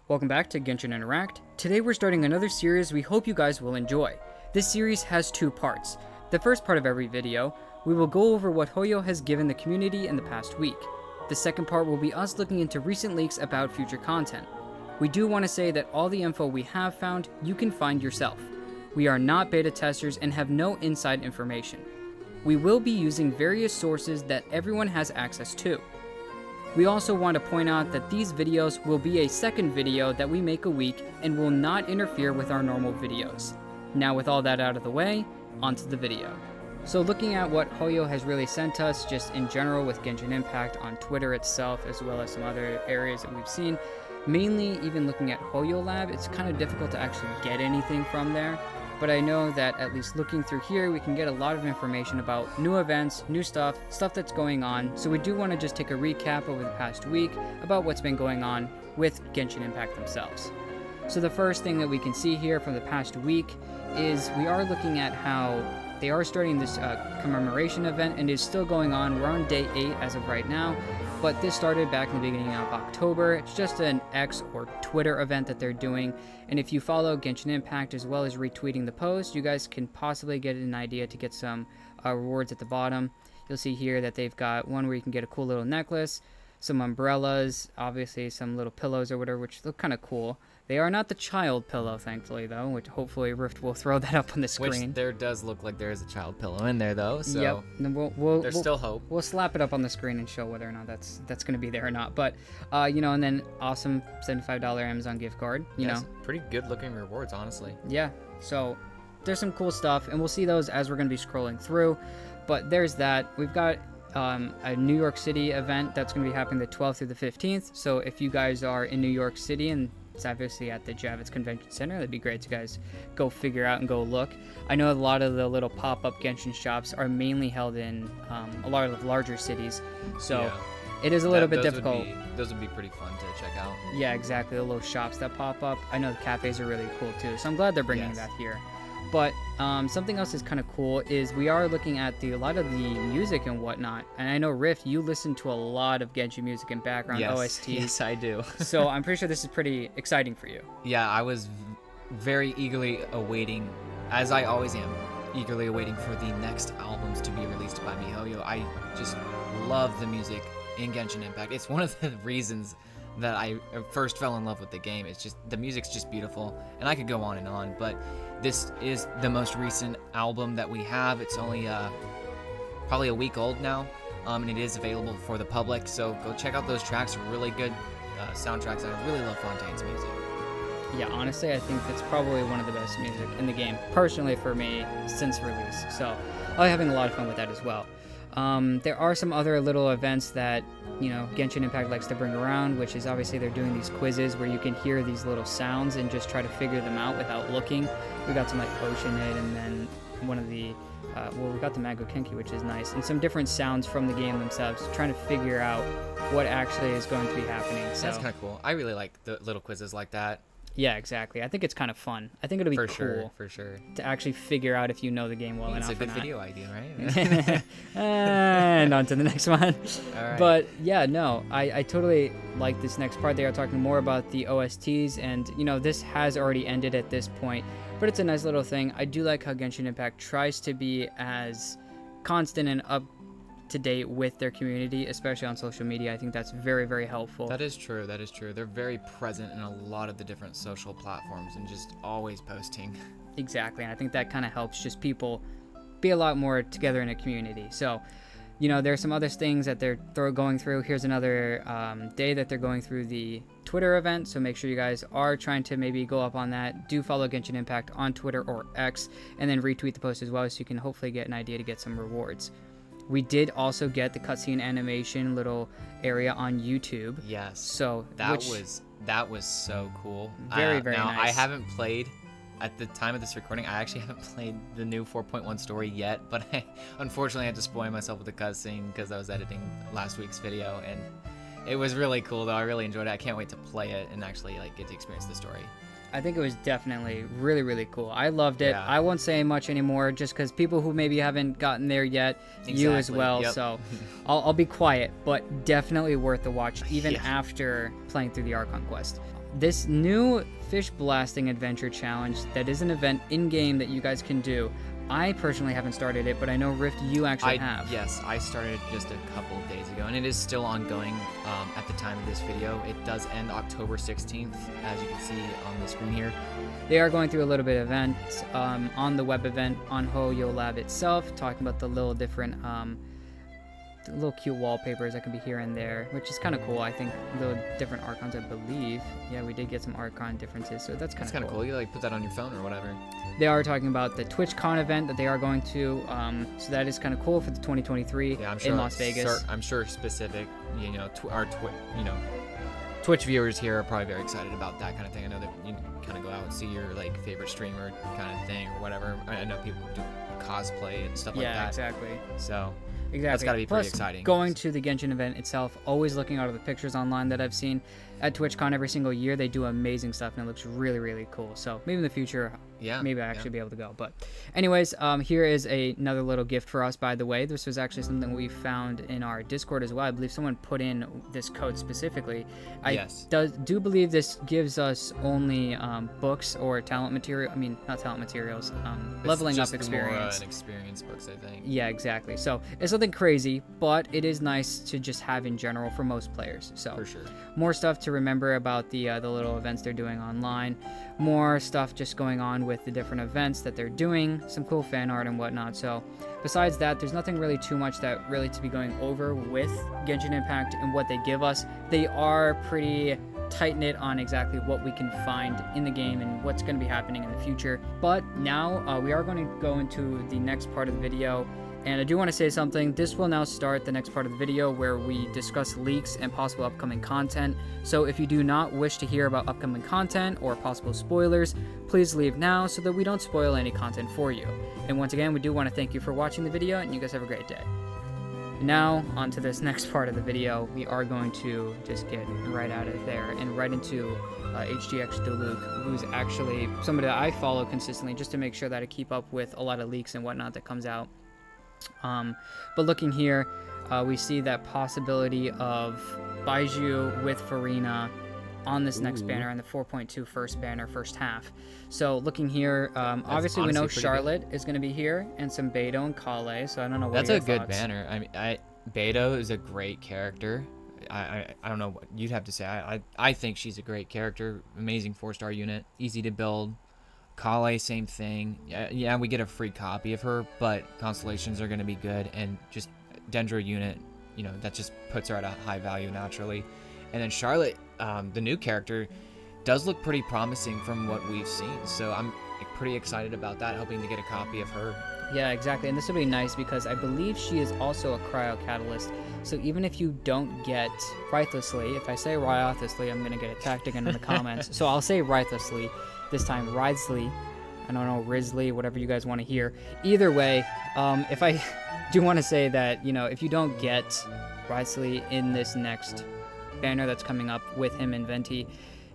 Welcome back to Genshin Interact. Today we're starting another series we hope you guys will enjoy. This series has two parts. The first part of every video, we will go over what Hoyo has given the community in the past week. The second part will be us looking into recent leaks about future content. We do want to say that all the info we have found, you can find yourself. We are not beta testers and have no inside information. We will be using various sources that everyone has access to. We also want to point out that these videos will be a second video that we make a week and will not interfere with our normal videos. Now with all that out of the way, onto the video. So looking at what Hoyo has really sent us just in general with Genshin Impact on Twitter itself, as well as some other areas that we've seen, mainly even looking at Hoyo Lab, it's kind of difficult to actually get anything from there. But I know that at least looking through here, we can get a lot of information about new events, new stuff that's going on. So we do want to just take a recap over the past week about what's been going on with Genshin Impact themselves. So the first thing that we can see here from the past week is we are looking at how they are starting this commemoration event, and it is still going on. We're on day 8 as of right now, but this started back in the beginning of October. It's just an X or Twitter event that they're doing, and if you follow Genshin Impact as well as retweeting the post, you guys can possibly get an idea to get some rewards at the bottom. You'll see here that they've got one where you can get a cool little necklace, some umbrellas, obviously some little pillows or whatever, which look kind of cool. They are not the child pillow, thankfully, though, which hopefully Rift will throw that up on the screen. Which there does look like there is a child pillow in there, though, so yep. There's still hope. We'll slap it up on the screen and show whether or not that's going to be there or not. But, and then awesome $75 Amazon gift card, you know. Pretty good-looking rewards, honestly. Yeah, so there's some cool stuff, and we'll see those as we're going to be scrolling through. But there's that. We've got a New York City event that's going to be happening the 12th through the 15th. So if you guys are in New York City, and it's obviously at the Javits Convention Center, that'd be great to guys go figure out and go look. I know a lot of the little pop-up Genshin shops are mainly held in a lot of the larger cities, so yeah. It is a little bit difficult. Those would be pretty fun to check out. Yeah, exactly, the little shops that pop up. I know the cafes are really cool too, so I'm glad they're bringing that here. But something else is kind of cool is we are looking at a lot of the music and whatnot. And I know, Riff, you listen to a lot of Genshin music and background OSTs. Yes, I do. So I'm pretty sure this is pretty exciting for you. Yeah, I was very eagerly awaiting, as I always am, eagerly awaiting for the next albums to be released by miHoYo. I just love the music in Genshin Impact. It's one of the reasons that I first fell in love with the game. It's just, the music's just beautiful, and I could go on, but this is the most recent album that we have. It's only probably a week old now, and it is available for the public, so go check out those tracks. Really good soundtracks. I really love Fontaine's music. Yeah, honestly, I think that's probably one of the best music in the game, personally for me, since release, so I'm having a lot of fun with that as well. There are some other little events that, Genshin Impact likes to bring around, which is obviously they're doing these quizzes where you can hear these little sounds and just try to figure them out without looking. We got some like Oceanid, and then one of the, we got the Mago Kenki, which is nice, and some different sounds from the game themselves, trying to figure out what actually is going to be happening. So that's kind of cool. I really like the little quizzes like that. Yeah, exactly. I think it's kind of fun. I think it'll be cool. For sure. To actually figure out if you know the game well enough. It's a good video idea, right? And on to the next one. All right. But yeah, no, I totally like this next part. They are talking more about the OSTs, and this has already ended at this point, but it's a nice little thing. I do like how Genshin Impact tries to be as constant and up to date with their community, especially on social media. I think that's very, very helpful. That is true. They're very present in a lot of the different social platforms and just always posting. Exactly, and I think that kind of helps just people be a lot more together in a community. So, there's some other things that they're going through. Here's another day that they're going through the Twitter event, so make sure you guys are trying to maybe go up on that. Do follow Genshin Impact on Twitter or X, and then retweet the post as well, so you can hopefully get an idea to get some rewards. We did also get the cutscene animation little area on YouTube. Yes. So that was so cool. Very, very now, nice. I haven't played, at the time of this recording, I actually haven't played the new 4.1 story yet, but I unfortunately had to spoil myself with the cutscene because I was editing last week's video, and it was really cool though. I really enjoyed it. I can't wait to play it and actually get to experience the story. I think it was definitely really, really cool. I loved it. Yeah. I won't say much anymore just because people who maybe haven't gotten there yet, you as well, so I'll be quiet, but definitely worth the watch even after playing through the Archon quest. this new fish blasting adventure challenge that is an event in-game that you guys can do. I personally haven't started it, but I know, Rift, you actually have. Yes, I started just a couple of days ago, and it is still ongoing at the time of this video. It does end October 16th, as you can see on the screen here. They are going through a little bit of events on the web event on Hoyo Lab itself, talking about the little different the little cute wallpapers that can be here and there, which is kind of cool. I think the different archons, I believe. Yeah, we did get some archon differences, so that's kind of cool. You like put that on your phone or whatever. They are talking about the TwitchCon event that they are going to, so that is kind of cool for the 2023 in Las Vegas. I'm sure specific, Twitch viewers here are probably very excited about that kind of thing. I know that you kind of go out and see your like favorite streamer kind of thing or whatever. I know people do cosplay and stuff like that. Yeah, exactly. So exactly. That's got to be pretty Plus, exciting. Going to the Genshin event itself, always looking out of the pictures online that I've seen at TwitchCon every single year. They do amazing stuff, and it looks really, really cool. So maybe in the future, maybe I actually be able to go. But anyways, here is another little gift for us, by the way. This was actually something we found in our Discord as well. I believe someone put in this code specifically. I do believe this gives us only books or talent material. I mean, not talent materials. Leveling up experience. More, experience books, I think. Yeah, exactly. So it's nothing crazy, but it is nice to just have in general for most players. So for sure. More stuff to remember about the little events they're doing online. More stuff just going on with the different events that they're doing. Some cool fan art and whatnot. So besides that, there's nothing really too much that really to be going over with Genshin Impact and what they give us. They are pretty tight-knit on exactly what we can find in the game and what's going to be happening in the future. But now we are going to go into the next part of the video. And I do want to say something. This will now start the next part of the video where we discuss leaks and possible upcoming content. So if you do not wish to hear about upcoming content or possible spoilers, please leave now so that we don't spoil any content for you. And once again, we do want to thank you for watching the video, and you guys have a great day. Now, on to this next part of the video. We are going to just get right out of there and right into HGX Deluxe, who's actually somebody that I follow consistently just to make sure that I keep up with a lot of leaks and whatnot that comes out. But looking here, we see that possibility of Baiju with Furina on this next banner and the 4.2 first banner, first half. So looking here, obviously we know Charlotte is going to be here and some Beidou and Kale, so I don't know what That's a good banner. I mean, Beidou is a great character. I don't know what you'd have to say. I think she's a great character, amazing 4-star unit, easy to build. Kale, same thing. Yeah, we get a free copy of her, but constellations are going to be good, and just Dendro unit, that just puts her at a high value naturally. And then Charlotte, the new character, does look pretty promising from what we've seen, so I'm pretty excited about that, hoping to get a copy of her. Yeah, exactly, and this will be nice because I believe she is also a cryo catalyst, so even if you don't get Rhythlessly, if I say Rhythlessly, I'm going to get attacked again in the comments, so I'll say Rhythlessly. This time, Risley, I don't know, Risley, whatever you guys want to hear. Either way, if I do want to say that, if you don't get Risley in this next banner that's coming up with him and Venti,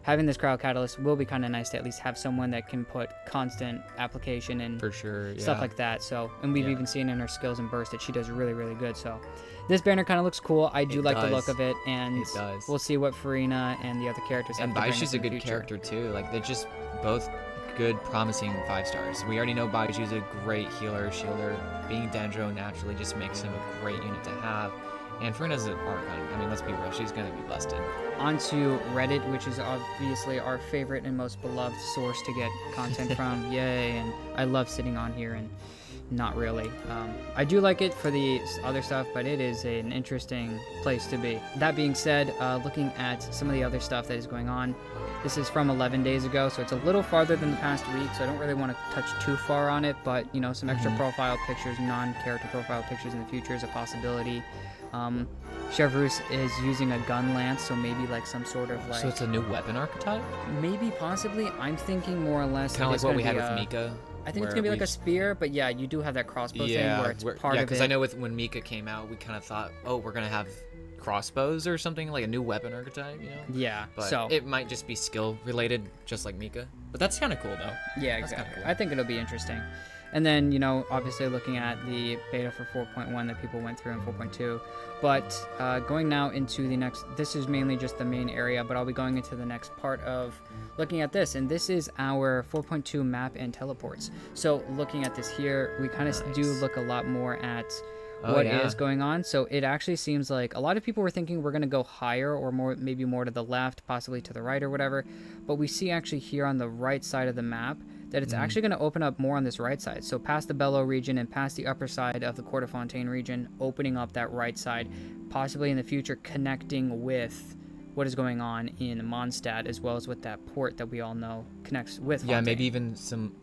having this crowd catalyst will be kind of nice to at least have someone that can put constant application and for sure, stuff like that. So, and we've even seen in her skills and burst that she does really, really good. So this banner kind of looks cool. I do like the look of it, and we'll see what Farina and the other characters have to bring. And Baiju's a good character too. Like, they're just both good, promising 5-stars. We already know Baiju's a great healer, shielder. Being Dendro naturally just makes him a great unit to have. And Furina's an Archon. I mean, let's be real, she's going to be busted. Onto Reddit, which is obviously our favorite and most beloved source to get content from. Yay, and I love sitting on here, and not really. I do like it for the other stuff, but it is an interesting place to be. That being said, looking at some of the other stuff that is going on, this is from 11 days ago, so it's a little farther than the past week, so I don't really want to touch too far on it, but, some extra profile pictures, non-character profile pictures in the future is a possibility. Chevreuse is using a gun lance, so maybe like some sort of like... So it's a new weapon archetype? Maybe, possibly. I'm thinking more or less... Kind of like what we had with Mika? I think it's going to be like a spear, but yeah, you do have that crossbow thing where it's part of it. Yeah, because I know when Mika came out, we kind of thought, oh, we're going to have crossbows or something, like a new weapon archetype, Yeah, but so... it might just be skill related, just like Mika. But that's kind of cool, though. Yeah, exactly. Cool. I think it'll be interesting. And then, obviously looking at the beta for 4.1 that people went through in 4.2. But going now into the next, this is mainly just the main area, but I'll be going into the next part of looking at this. And this is our 4.2 map and teleports. So looking at this here, we kind of do look a lot more at what is going on. So it actually seems like a lot of people were thinking we're going to go higher or more, maybe more to the left, possibly to the right or whatever. But we see actually here on the right side of the map that it's actually going to open up more on this right side. So past the Bellow region and past the upper side of the Court of Fontaine region, opening up that right side, possibly in the future connecting with what is going on in Mondstadt, as well as with that port that we all know connects with Fontaine. Yeah, maybe even some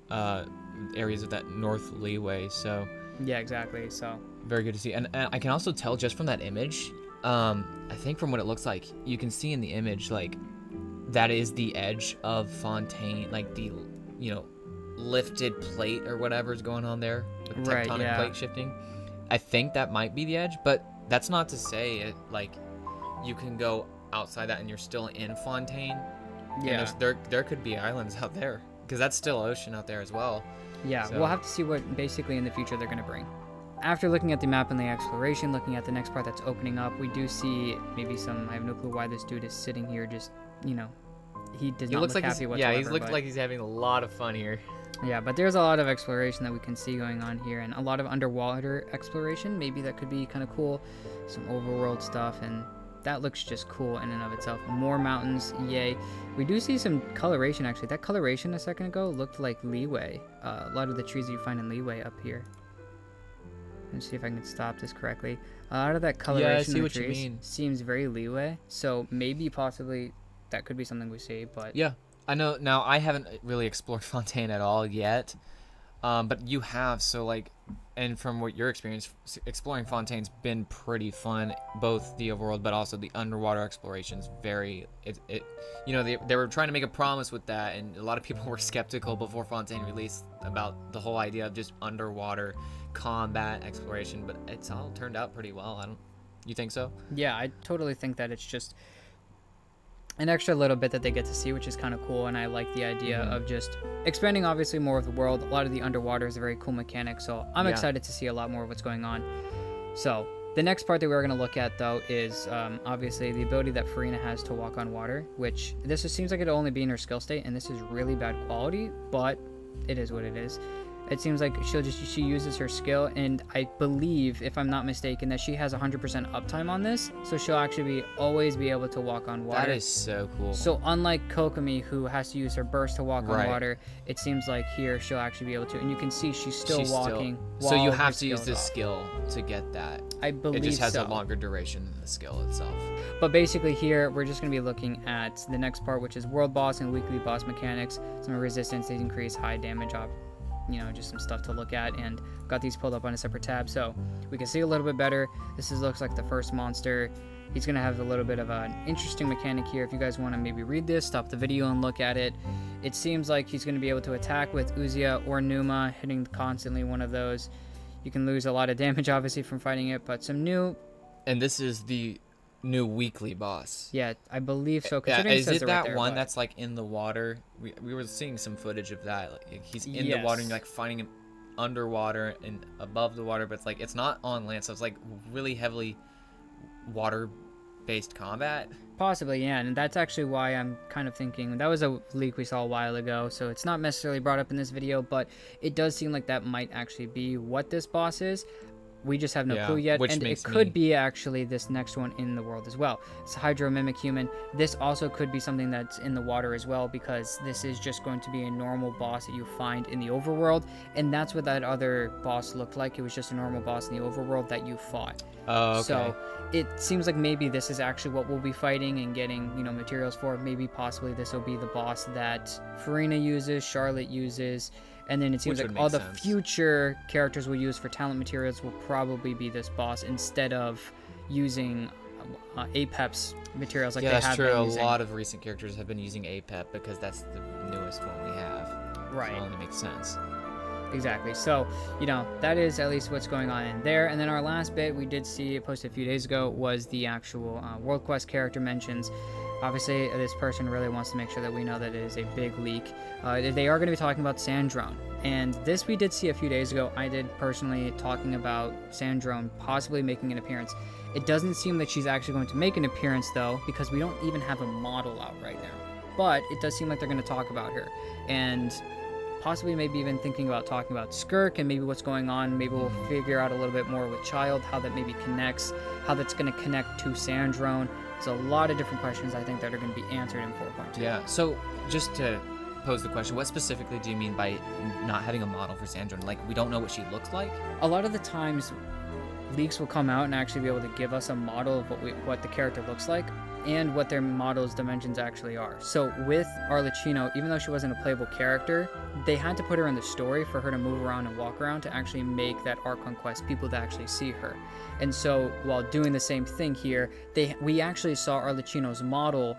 areas of that north leeway. So yeah, exactly. So very good to see. And I can also tell just from that image, I think from what it looks like, you can see in the image, like, that is the edge of Fontaine, like the, lifted plate or whatever is going on there with tectonic plate shifting. I think that might be the edge, but that's not to say it, like, you can go outside that and you're still in Fontaine. Yeah. And there could be islands out there, because that's still ocean out there as well. Yeah, so we'll have to see what basically in the future they're going to bring. After looking at the map and the exploration, looking at the next part that's opening up, we do see maybe some, I have no clue why this dude is sitting here just, he does not look happy whatsoever. Yeah, he looks like he's having a lot of fun here. Yeah, but there's a lot of exploration that we can see going on here, and a lot of underwater exploration. Maybe that could be kind of cool. Some overworld stuff, and that looks just cool in and of itself. More mountains, yay. We do see some coloration, actually. That coloration a second ago looked like leeway. A lot of the trees that you find in leeway up here. Let's see if I can stop this correctly. A lot of that coloration in the trees seems very leeway, so maybe possibly that could be something we see, but... Yeah. I know. Now, I haven't really explored Fontaine at all yet, but you have. So, like, and from what your experience, exploring Fontaine's been pretty fun. Both the overworld, but also the underwater exploration's very. They were trying to make a promise with that, and a lot of people were skeptical before Fontaine released about the whole idea of just underwater combat exploration. But it's all turned out pretty well. You think so? Yeah, I totally think that it's just an extra little bit that they get to see, which is kind of cool, and I like the idea of just expanding obviously more of the world. A lot of the underwater is a very cool mechanic, so I'm excited to see a lot more of what's going on. So the next part that we're going to look at, though, is obviously the ability that Furina has to walk on water, which this seems like it'll only be in her skill state, and this is really bad quality, but it is what it is. It seems like she uses her skill, and I believe, if I'm not mistaken, that she has 100% uptime on this, so she'll actually always be able to walk on water. That is so cool. So unlike Kokomi, who has to use her burst to walk on water, it seems like here she'll actually be able to, and you can see she's still walking. So you have to use this skill to get that. I believe so. It just has a longer duration than the skill itself. But basically here, we're just going to be looking at the next part, which is world boss and weekly boss mechanics. Some resistance, they increase high damage just some stuff to look at, and got these pulled up on a separate tab so we can see a little bit better. Looks like the first monster. He's gonna have a little bit of an interesting mechanic here. If you guys want to maybe read this, stop the video and look at it. It seems like he's going to be able to attack with Uzia or Numa, hitting constantly one of those. You can lose a lot of damage obviously from fighting it, but some new, and this is the new weekly boss. Yeah, I believe so. Yeah, is it that one that's like in the water? We were seeing some footage of that. Like he's in the water and you're like fighting him underwater and above the water, but it's not on land, so it's like really heavily water-based combat. Possibly, yeah, and that's actually why I'm kind of thinking that was a leak we saw a while ago, so it's not necessarily brought up in this video, but it does seem like that might actually be what this boss is. We just have no clue yet, and it could be actually this next one in the world as well. It's a Hydro Mimic Human. This also could be something that's in the water as well, because this is just going to be a normal boss that you find in the overworld, and that's what that other boss looked like. It was just a normal boss in the overworld that you fought. Oh, okay. So it seems like maybe this is actually what we'll be fighting and getting, materials for. Maybe possibly this will be the boss that Furina uses, Charlotte uses. And then it seems like all the future characters we'll use for talent materials will probably be this boss instead of using APEP's materials like they have been using. Yeah, that's true. A lot of recent characters have been using APEP because that's the newest one we have. Right. So it only makes sense. Exactly. So, that is at least what's going on in there. And then our last bit we did see posted a few days ago was the actual World Quest character mentions. Obviously, this person really wants to make sure that we know that it is a big leak. They are going to be talking about Sandrone. And this we did see a few days ago. I did personally talking about Sandrone possibly making an appearance. It doesn't seem that she's actually going to make an appearance, though, because we don't even have a model out right now. But it does seem like they're going to talk about her. And possibly maybe even thinking about talking about Skirk and maybe what's going on. Maybe we'll figure out a little bit more with Child, how that maybe connects, how that's going to connect to Sandrone. There's a lot of different questions I think that are going to be answered in 4.2. Yeah, so just to pose the question, what specifically do you mean by not having a model for Sandrone? Like, we don't know what she looks like? A lot of the times, leaks will come out and actually be able to give us a model of what the character looks like and what their model's dimensions actually are. So with Arlecchino, even though she wasn't a playable character, they had to put her in the story for her to move around and walk around to actually make that Art Conquest people to actually see her. And so while doing the same thing here, we actually saw Arlecchino's model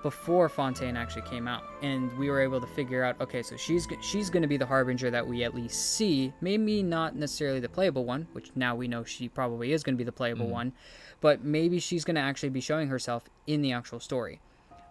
before Fontaine actually came out, and we were able to figure out, okay, so she's going to be the harbinger that we at least see, maybe not necessarily the playable one, which now we know she probably is going to be the playable one, but maybe she's going to actually be showing herself in the actual story.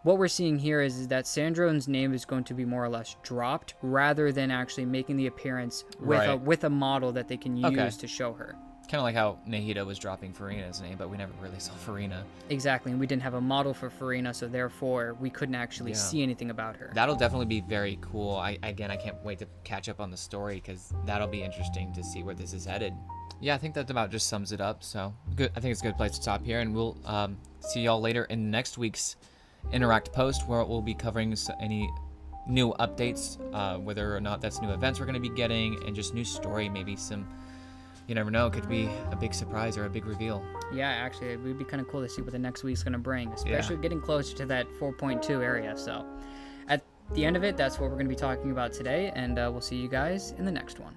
What we're seeing here is that Sandrone's name is going to be more or less dropped rather than actually making the appearance with a model that they can use to show her. Kind of like how Nahida was dropping Furina's name, but we never really saw Furina. Exactly, and we didn't have a model for Furina, so therefore we couldn't actually see anything about her. That'll definitely be very cool. I can't wait to catch up on the story because that'll be interesting to see where this is headed. Yeah, I think that about just sums it up. So good. I think it's a good place to stop here, and we'll see y'all later in next week's Interact post, where we'll be covering any new updates, whether or not that's new events we're going to be getting, and just new story, maybe some. You never know, it could be a big surprise or a big reveal. Yeah, actually, it would be kind of cool to see what the next week's going to bring, especially getting closer to that 4.2 area. So at the end of it, that's what we're going to be talking about today, and we'll see you guys in the next one.